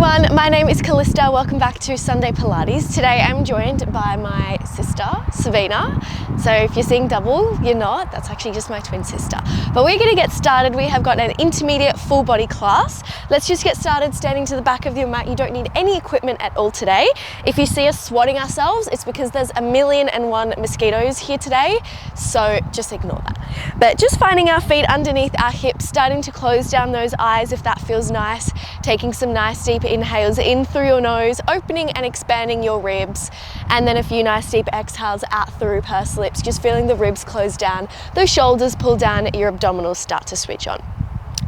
everyone, my name is Callista. Welcome back to Sunday Pilates. Today I'm joined by my sister, Savina. So if you're seeing double, you're not. That's actually just my twin sister. But we're gonna get started. We have got an intermediate full body class. Let's just get started standing to the back of your mat. You don't need any equipment at all today. If you see us swatting ourselves, it's because there's 1,000,001 mosquitoes here today. So just ignore that. But just finding our feet underneath our hips, starting to close down those eyes if that feels nice. Taking some nice deep inhales in through your nose, opening and expanding your ribs, and then a few nice deep exhales out through pursed lips, just feeling the ribs close down, those shoulders pull down, your abdominals start to switch on.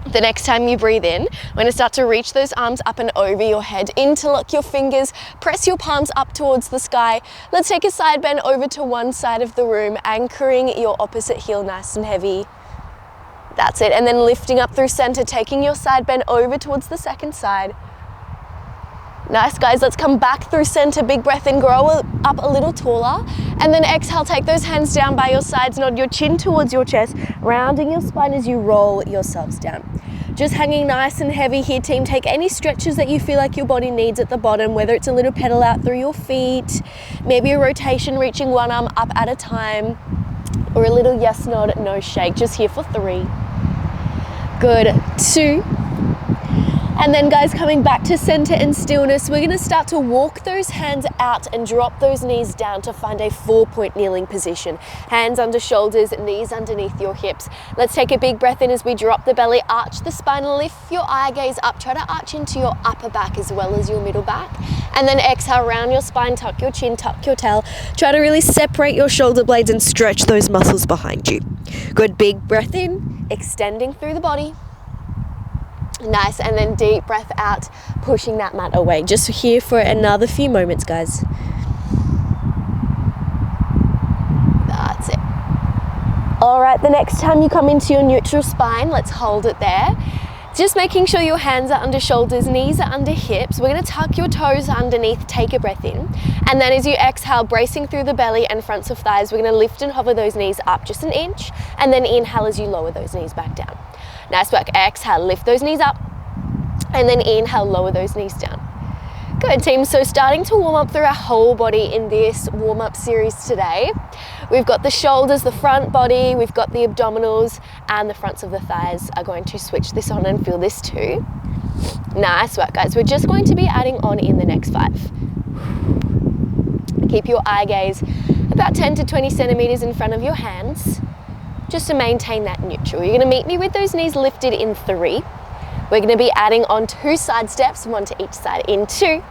The next time you breathe in, we're going to start to reach those arms up and over your head, interlock your fingers, press your palms up towards the sky. Let's take a side bend over to one side of the room, anchoring your opposite heel nice and heavy. That's it, and then lifting up through center, taking your side bend over towards the second side. Nice, guys, let's come back through center, big breath in, grow up a little taller, and then exhale, take those hands down by your sides, nod your chin towards your chest, rounding your spine as you roll yourselves down. Just hanging nice and heavy here, team. Take any stretches that you feel like your body needs at the bottom, whether it's a little pedal out through your feet, maybe a rotation, reaching one arm up at a time, or a little yes nod, no shake. Just here for 3. Good, 2. And then guys, coming back to center and stillness, we're gonna start to walk those hands out and drop those knees down to find a 4-point kneeling position. Hands under shoulders, knees underneath your hips. Let's take a big breath in as we drop the belly, arch the spine, lift your eye gaze up. Try to arch into your upper back as well as your middle back. And then exhale, round your spine, tuck your chin, tuck your tail. Try to really separate your shoulder blades and stretch those muscles behind you. Good, big breath in, extending through the body. Nice, and then deep breath out, pushing that mat away. Just here for another few moments, guys. That's it. All right, the next time you come into your neutral spine, let's hold it there. Just making sure your hands are under shoulders, knees are under hips. We're gonna tuck your toes underneath, take a breath in. And then as you exhale, bracing through the belly and fronts of thighs, we're gonna lift and hover those knees up just an inch, and then inhale as you lower those knees back down. Nice work, exhale, lift those knees up, and then inhale, lower those knees down. Good, team, so starting to warm up through our whole body in this warm-up series today. We've got the shoulders, the front body, we've got the abdominals, and the fronts of the thighs are going to switch this on and feel this too. Nice work, guys. We're just going to be adding on in the next 5. Keep your eye gaze about 10 to 20 centimeters in front of your hands, just to maintain that neutral. You're gonna meet me with those knees lifted in 3. We're gonna be adding on 2 side steps, 1 to each side in 2.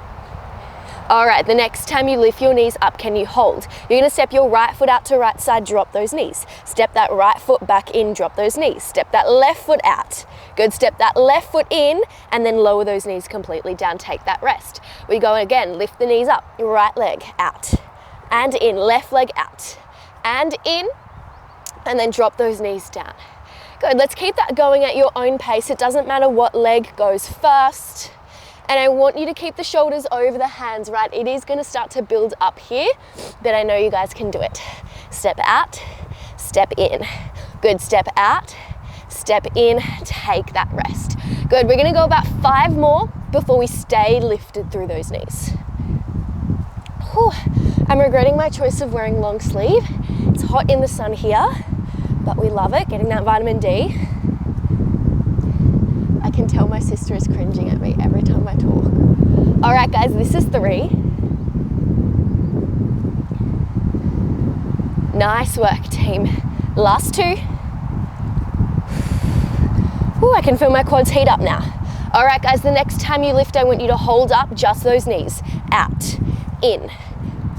All right, the next time you lift your knees up, can you hold? You're gonna step your right foot out to right side, drop those knees. Step that right foot back in, drop those knees. Step that left foot out. Good, step that left foot in, and then lower those knees completely down, take that rest. We go again, lift the knees up, your right leg out, and in, left leg out, and in, and then drop those knees down. Good, let's keep that going at your own pace. It doesn't matter what leg goes first. And I want you to keep the shoulders over the hands, right? It is gonna start to build up here, but I know you guys can do it. Step out, step in. Good, step out, step in, take that rest. Good, we're gonna go about 5 more before we stay lifted through those knees. Whew. I'm regretting my choice of wearing long sleeve. It's hot in the sun here, but we love it, getting that vitamin D. I can tell my sister is cringing at me every time I talk. All right, guys, this is 3. Nice work, team. Last 2. Ooh, I can feel my quads heat up now. All right, guys, the next time you lift, I want you to hold up just those knees. Out, in,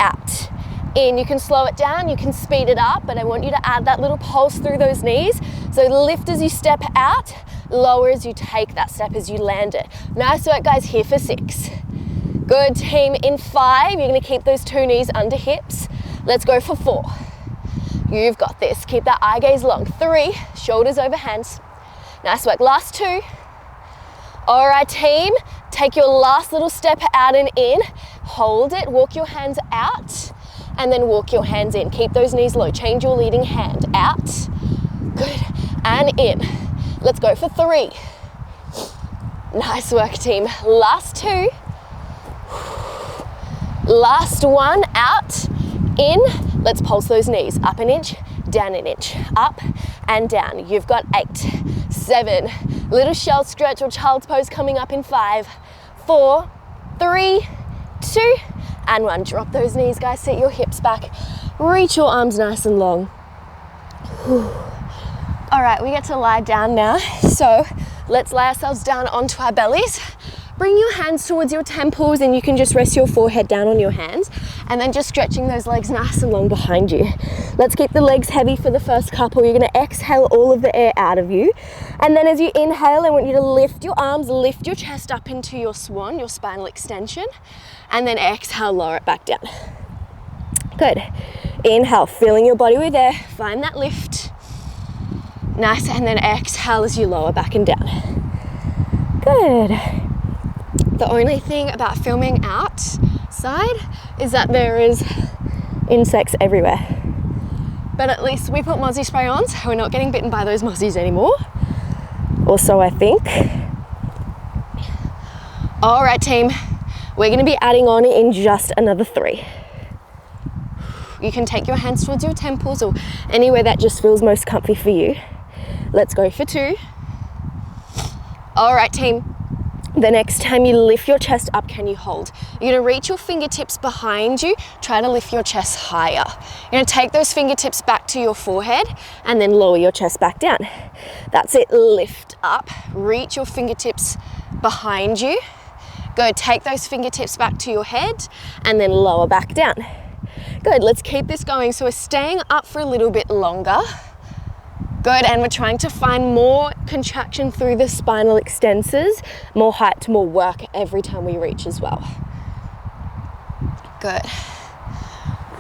out, in. You can slow it down, you can speed it up, but I want you to add that little pulse through those knees. So lift as you step out, lower as you take that step as you land it. Nice work, guys, here for 6. Good, team. In 5, you're gonna keep those 2 knees under hips. Let's go for 4. You've got this. Keep that eye gaze long. 3, shoulders over hands. Nice work, last 2. All right, team, take your last little step out and in. Hold it, walk your hands out, and then walk your hands in. Keep those knees low. Change your leading hand. Out, good, and in. Let's go for 3. Nice work, team. Last two. Last one, out, in. Let's pulse those knees. Up an inch, down an inch. Up and down. You've got 8, 7. Little shell stretch or child's pose coming up in 5, 4, 3, 2, and 1. Drop those knees, guys. Sit your hips back. Reach your arms nice and long. All right, we get to lie down now. So let's lay ourselves down onto our bellies. Bring your hands towards your temples and you can just rest your forehead down on your hands and then just stretching those legs nice and long behind you. Let's keep the legs heavy for the first couple. You're going to exhale all of the air out of you. And then as you inhale, I want you to lift your arms, lift your chest up into your swan, your spinal extension, and then exhale, lower it back down. Good. Inhale, filling your body with air. Find that lift. Nice. And then exhale as you lower back and down. Good. The only thing about filming outside is that there is insects everywhere. But at least we put mozzie spray on, so we're not getting bitten by those mozzies anymore. Or so I think. All right, team. We're going to be adding on in just another 3. You can take your hands towards your temples or anywhere that just feels most comfy for you. Let's go for 2. All right, team. The next time you lift your chest up, can you hold? You're gonna reach your fingertips behind you, try to lift your chest higher. You're gonna take those fingertips back to your forehead and then lower your chest back down. That's it, lift up, reach your fingertips behind you. Go, take those fingertips back to your head and then lower back down. Good, let's keep this going. So we're staying up for a little bit longer. Good, and we're trying to find more contraction through the spinal extensors, more height, more work every time we reach as well. Good.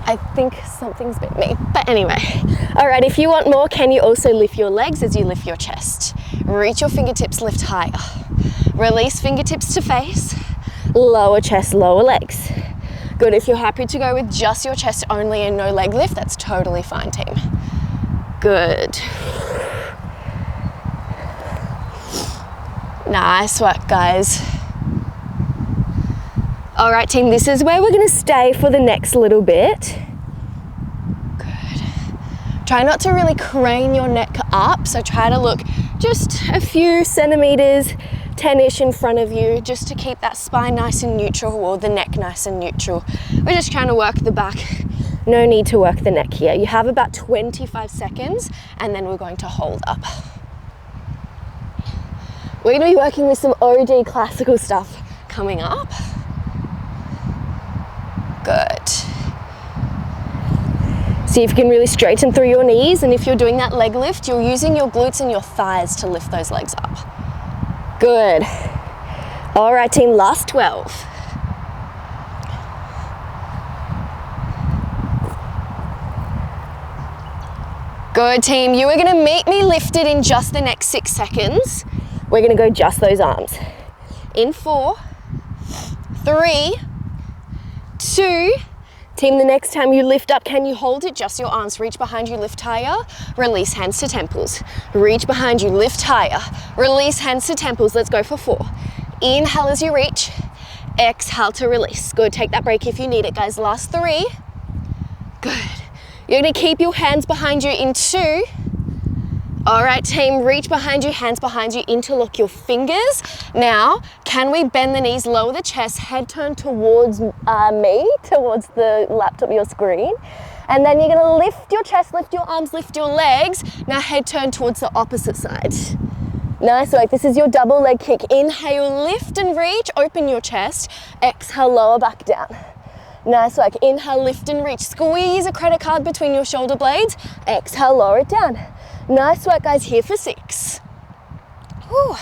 I think something's bit me, but anyway. All right, if you want more, can you also lift your legs as you lift your chest? Reach your fingertips, lift higher. Release fingertips to face, lower chest, lower legs. Good, if you're happy to go with just your chest only and no leg lift, that's totally fine, team. Good. Nice work, guys. All right, team, this is where we're gonna stay for the next little bit. Good. Try not to really crane your neck up, so try to look just a few centimeters, 10-ish in front of you, just to keep that spine nice and neutral or the neck nice and neutral. We're just trying to work the back. No need to work the neck here. You have about 25 seconds and then we're going to hold up. We're going to be working with some OG classical stuff coming up. Good. See if you can really straighten through your knees, and if you're doing that leg lift, you're using your glutes and your thighs to lift those legs up. Good. All right, team, last 12. Good, team. You are going to meet me lifted in just the next 6 seconds. We're going to go just those arms. In 4, 3, 2. Team, the next time you lift up, can you hold it? Just your arms. Reach behind you, lift higher. Release, hands to temples. Reach behind you, lift higher. Release, hands to temples. Let's go for 4. Inhale as you reach. Exhale to release. Good. Take that break if you need it, guys. Last 3. Good. You're going to keep your hands behind you in 2. All right, team, reach behind you, hands behind you, interlock your fingers. Now, can we bend the knees, lower the chest, head turn towards me, towards the laptop, your screen. And then you're going to lift your chest, lift your arms, lift your legs. Now head turn towards the opposite side. Nice work. This is your double leg kick. Inhale, lift and reach, open your chest. Exhale, lower back down. Nice work. Inhale, lift and reach. Squeeze a credit card between your shoulder blades. Exhale, lower it down. Nice work, guys. Here for 6. Whew.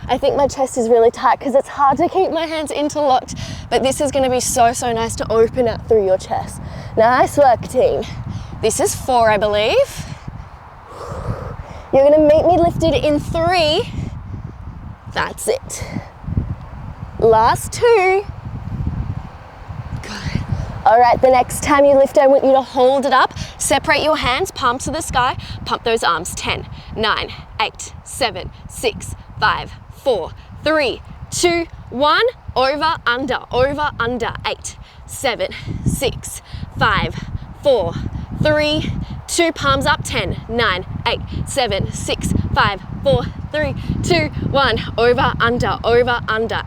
I think my chest is really tight because it's hard to keep my hands interlocked, but this is going to be so nice to open up through your chest. Nice work, team. This is 4, I believe. You're going to meet me lifted in 3. That's it. Last 2. Good. All right, the next time you lift, I want you to hold it up. Separate your hands, palm to the sky. Pump those arms. 10, 9, 8, 7, 6, 5, 4, 3, 2, 1, over, under, 8, 7, 6, 5, 4, 3, 2, palms up, 10, 9, 8, 7, 6, 5, 4, 3, 2, 1, over, under,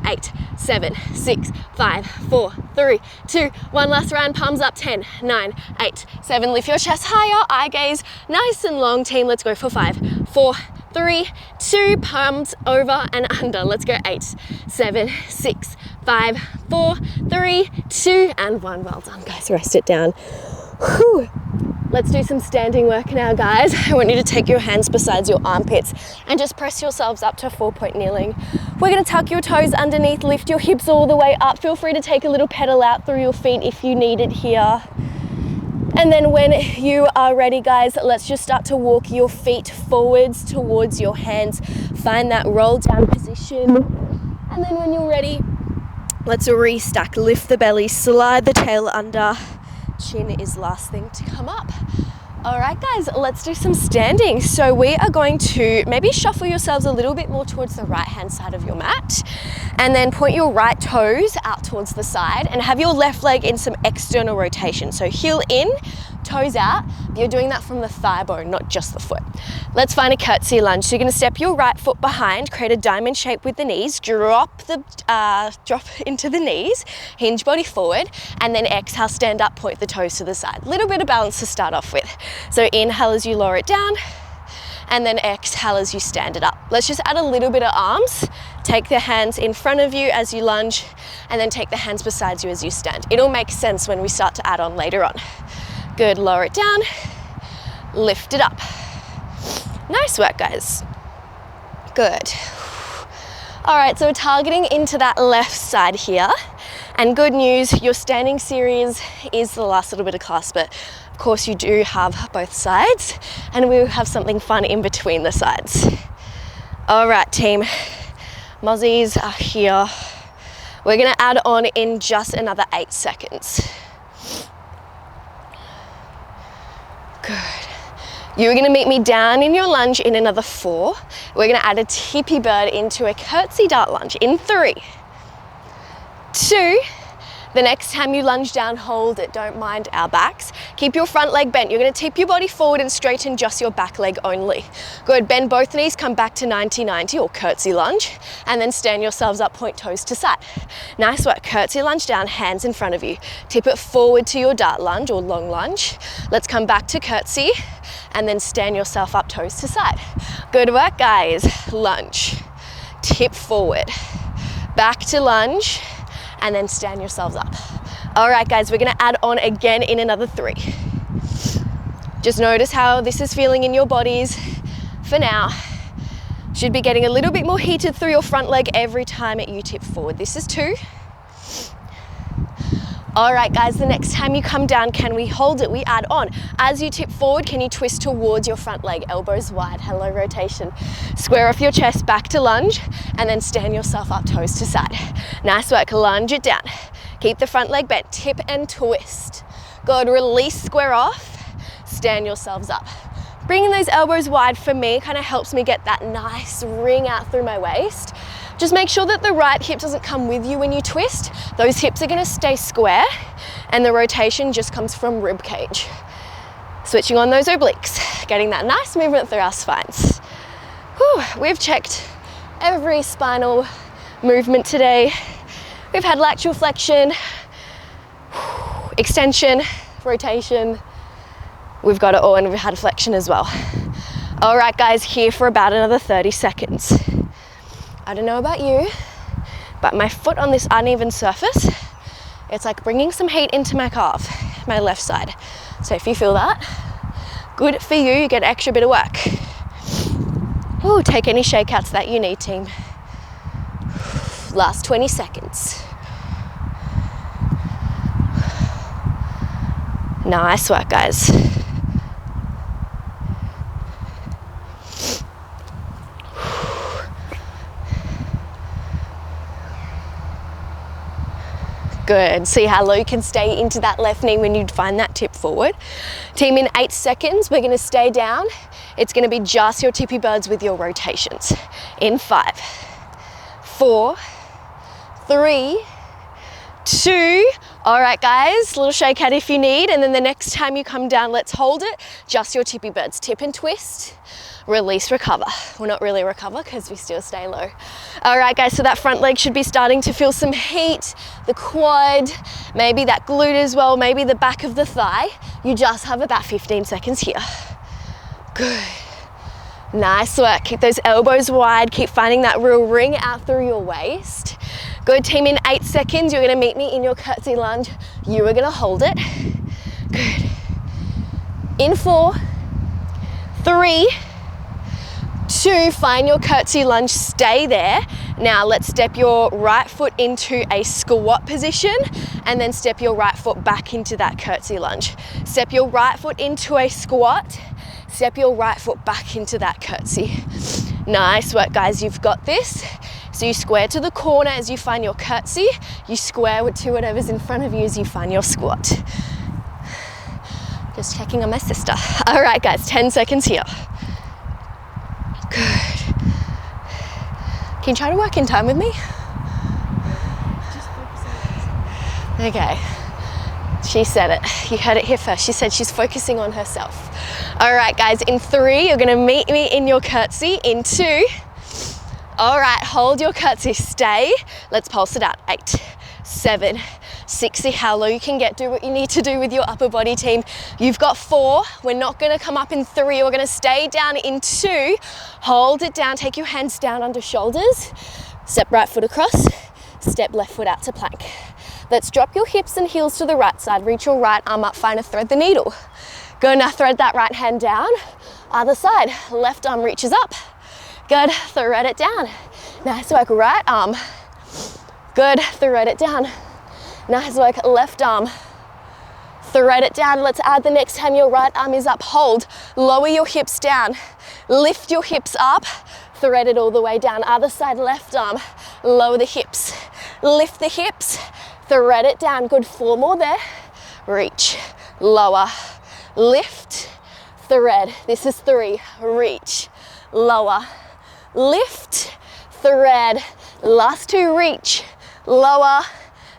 8, 7, 6, 5, 4, 3, 2, 1, last round, palms up, 10, 9, 8, 7, lift your chest higher, eye gaze, nice and long, team, let's go for 5, 4, 3, 2, palms over and under, let's go, 8, 7, 6, 5, 4, 3, 2, and 1, well done guys, rest it down. Whew. Let's do some standing work now guys. I want you to take your hands beside your armpits and just press yourselves up to 4-point kneeling. We're going to tuck your toes underneath, lift your hips all the way up. Feel free to take a little pedal out through your feet if you need it here. And then when you are ready guys, let's just start to walk your feet forwards towards your hands. Find that roll down position. And then when you're ready, let's restack, lift the belly, slide the tail under. Chin is last thing to come up. All right guys, let's do some standing. So we are going to maybe shuffle yourselves a little bit more towards the right hand side of your mat, and then point your right toes out towards the side and have your left leg in some external rotation. So heel in, toes out. You're doing that from the thigh bone, not just the foot. Let's find a curtsy lunge. So you're going to step your right foot behind, create a diamond shape with the knees, drop into the knees, hinge body forward, and then exhale, stand up, point the toes to the side. Little bit of balance to start off with. So inhale as you lower it down, and then exhale as you stand it up. Let's just add a little bit of arms. Take the hands in front of you as you lunge, and then take the hands beside you as you stand. It'll make sense when we start to add on later on. Good, lower it down, lift it up. Nice work, guys. Good. All right, so we're targeting into that left side here. And good news, your standing series is the last little bit of class, but of course you do have both sides, and we will have something fun in between the sides. All right, team, mozzies are here. We're gonna add on in just another 8 seconds. Good. You're gonna meet me down in your lunge in another 4. We're gonna add a tippy bird into a curtsy dart lunge in 3, 2, the next time you lunge down, hold it, don't mind our backs. Keep your front leg bent. You're gonna tip your body forward and straighten just your back leg only. Good, bend both knees, come back to 90-90 or curtsy lunge, and then stand yourselves up, point toes to side. Nice work, curtsy lunge down, hands in front of you. Tip it forward to your dart lunge or long lunge. Let's come back to curtsy, and then stand yourself up, toes to side. Good work, guys. Lunge, tip forward, back to lunge, and then stand yourselves up. All right, guys, we're gonna add on again in another 3. Just notice how this is feeling in your bodies for now. Should be getting a little bit more heated through your front leg every time you tip forward. This is 2. All right, guys, the next time you come down, can we hold it? We add on. As you tip forward, can you twist towards your front leg, elbows wide, hello rotation. Square off your chest, back to lunge, and then stand yourself up, toes to side. Nice work, lunge it down. Keep the front leg bent, tip and twist. Good, release, square off, stand yourselves up. Bringing those elbows wide for me kind of helps me get that nice ring out through my waist. Just make sure that the right hip doesn't come with you when you twist. Those hips are gonna stay square, and the rotation just comes from rib cage. Switching on those obliques, getting that nice movement through our spines. Whew, we've checked every spinal movement today. We've had lateral flexion, extension, rotation. We've got it all, and we've had flexion as well. All right, guys, here for about another 30 seconds. I don't know about you, but my foot on this uneven surface, it's like bringing some heat into my calf, my left side. So if you feel that, good for you, you get an extra bit of work. Ooh, take any shakeouts that you need, team. Last 20 seconds. Nice work, guys. Good, see how low you can stay into that left knee when you find that tip forward. Team, in 8 seconds, we're gonna stay down. It's gonna be just your tippy birds with your rotations. In 5, 4, 3, 2. All right, guys, little shake out if you need. And then the next time you come down, let's hold it. Just your tippy birds. Tip and twist, release, recover. Well, not really recover because we still stay low. All right, guys, so that front leg should be starting to feel some heat. The quad, maybe that glute as well, maybe the back of the thigh. You just have about 15 seconds here. Good. Nice work. Keep those elbows wide. Keep finding that real ring out through your waist. Good, team. In 8 seconds, you're gonna meet me in your curtsy lunge. You are gonna hold it. Good. In 4, 3, 2, find your curtsy lunge, stay there. Now let's step your right foot into a squat position and then step your right foot back into that curtsy lunge. Step your right foot into a squat, step your right foot back into that curtsy. Nice work, guys, you've got this. So you square to the corner as you find your curtsy, you square to whatever's in front of you as you find your squat. Just checking on my sister. All right, guys, 10 seconds here. Good. Can you try to work in time with me? Okay. She said it. You heard it here first. She said she's focusing on herself. All right, guys, in 3, you're gonna meet me in your curtsy. In 2, all right, hold your curtsy, stay. Let's pulse it out. 8, 7, 6, see how low you can get. Do what you need to do with your upper body, team. You've got 4. We're not gonna come up in 3. We're gonna stay down in 2. Hold it down, take your hands down under shoulders. Step right foot across, step left foot out to plank. Let's drop your hips and heels to the right side. Reach your right arm up, find a thread the needle. Go now, thread that right hand down. Other side, left arm reaches up. Good, thread it down. Nice work, right arm. Good, thread it down. Nice work, left arm. Thread it down. Let's add the next time your right arm is up. Hold, lower your hips down. Lift your hips up, thread it all the way down. Other side, left arm, lower the hips. Lift the hips, thread it down. Good, 4 more there. Reach, lower, lift, thread. This is 3, reach, lower, lift, thread. Last 2, reach, lower,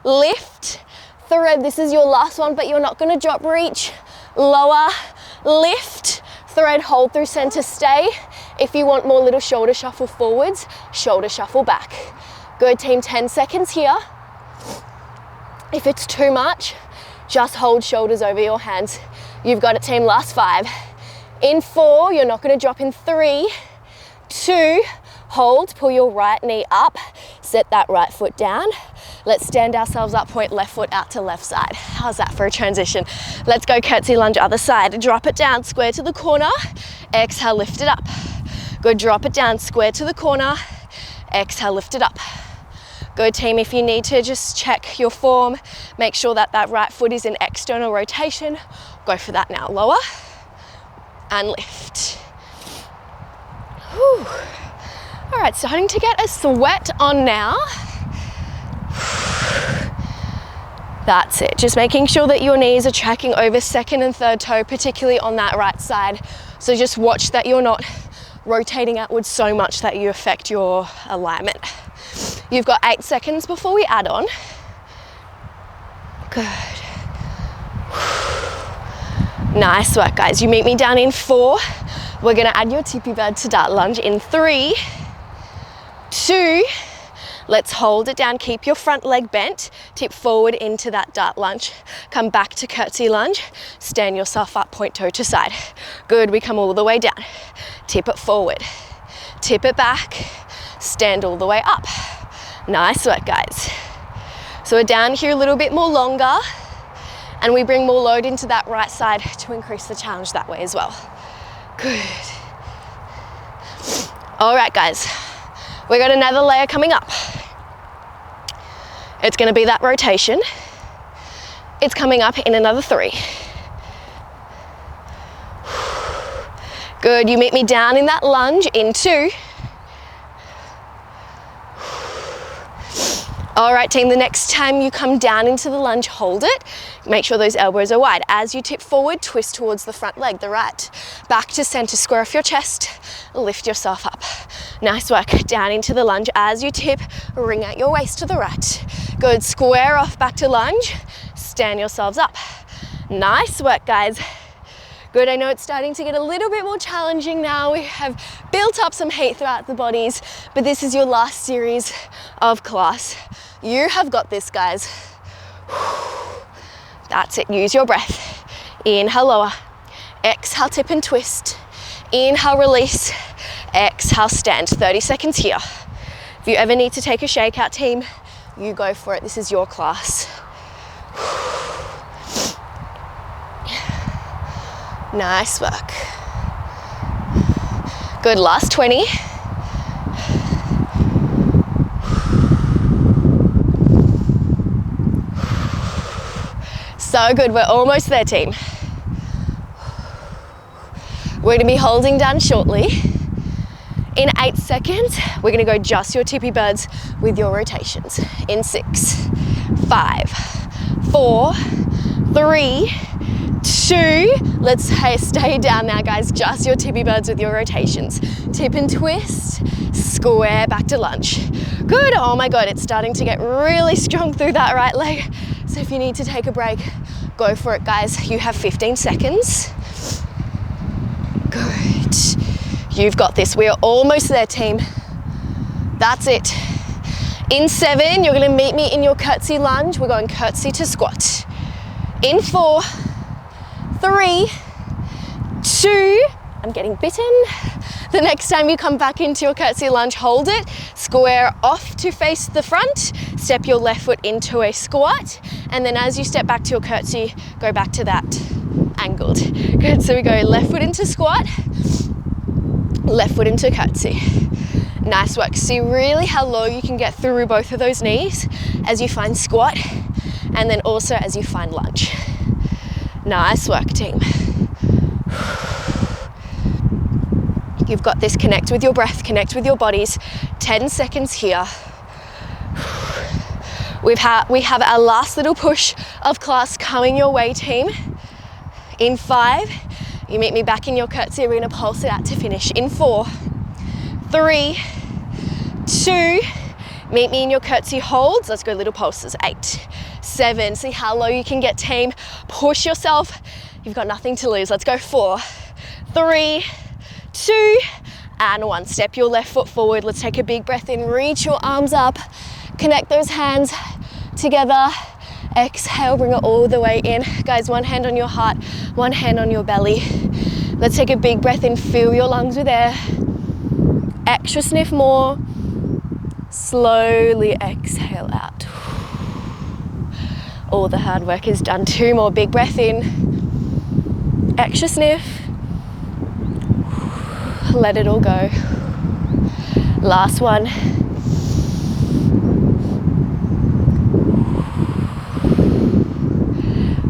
lift, thread. This is your last one, but you're not gonna drop. Reach, lower, lift, thread, hold through center, stay. If you want more, little shoulder shuffle forwards, shoulder shuffle back. Good, team, 10 seconds here. If it's too much, just hold shoulders over your hands. You've got it, team, last 5. In 4, you're not gonna drop. In 3, 2, hold, pull your right knee up, set that right foot down. Let's stand ourselves up, point left foot out to left side. How's that for a transition? Let's go curtsy lunge other side. Drop it down, square to the corner. Exhale, lift it up. Good, drop it down, square to the corner. Exhale, lift it up. Good, team, if you need to just check your form, make sure that that right foot is in external rotation. Go for that now, lower and lift. Whew. All right, starting to get a sweat on now. That's it, just making sure that your knees are tracking over second and third toe, particularly on that right side. So just watch that you're not rotating outwards so much that you affect your alignment. You've got 8 seconds before we add on. Good. Nice work, guys. You meet me down in 4. We're gonna add your tippy bird to dart lunge in 3, 2, let's hold it down, keep your front leg bent, tip forward into that dart lunge, come back to curtsy lunge, stand yourself up, point toe to side. Good, we come all the way down, tip it forward, tip it back, stand all the way up. Nice work, guys. So we're down here a little bit more longer, and we bring more load into that right side to increase the challenge that way as well. Good. All right, guys, we got another layer coming up. It's gonna be that rotation. It's coming up in another 3. Good, you meet me down in that lunge in 2. All right, team, the next time you come down into the lunge, hold it. Make sure those elbows are wide. As you tip forward, twist towards the front leg, the right. Back to center, square off your chest, lift yourself up. Nice work. Down into the lunge. As you tip, wring out your waist to the right. Good, square off back to lunge. Stand yourselves up. Nice work, guys. Good, I know it's starting to get a little bit more challenging now. We have built up some heat throughout the bodies, but this is your last series of class. You have got this, guys. That's it, use your breath. Inhale, lower. Exhale, tip and twist. Inhale, release. Exhale, stand. 30 seconds here. If you ever need to take a shakeout, team, you go for it. This is your class. Nice work. Good, last 20. So good, we're almost there, team. We're gonna be holding down shortly. In 8 seconds, we're gonna go just your tippy birds with your rotations. In 6, 5, 4, 3, 2, let's stay down now, guys. Just your tippy birds with your rotations. Tip and twist, square back to lunge. Good, oh my God, it's starting to get really strong through that right leg. So if you need to take a break, go for it, guys. You have 15 seconds. Good. You've got this. We are almost there, team. That's it. In 7, you're gonna meet me in your curtsy lunge. We're going curtsy to squat. In 4, 3, 2, I'm getting bitten. The next time you come back into your curtsy lunge, hold it, square off to face the front, step your left foot into a squat, and then as you step back to your curtsy, go back to that angled. Good, so we go left foot into squat, left foot into curtsy. Nice work. See really how low you can get through both of those knees as you find squat, and then also as you find lunge. Nice work, team. You've got this. Connect with your breath, connect with your bodies. 10 seconds here. We have our last little push of class coming your way, team. In 5, you meet me back in your curtsy. We're gonna pulse it out to finish. In 4, 3, 2, meet me in your curtsy holds. Let's go little pulses. 8, 7, see how low you can get, team. Push yourself. You've got nothing to lose. Let's go. 4, 3, 2, and 1. Step your left foot forward. Let's take a big breath in. Reach your arms up. Connect those hands together. Exhale, bring it all the way in. Guys, one hand on your heart, one hand on your belly. Let's take a big breath in. Fill your lungs with air. Extra sniff more. Slowly exhale out. All the hard work is done. 2 more. Big breath in. Extra sniff. Let it all go. Last one.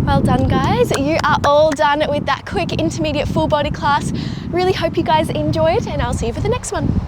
Well done, guys. You are all done with that quick intermediate full body class. Really hope you guys enjoyed, and I'll see you for the next one.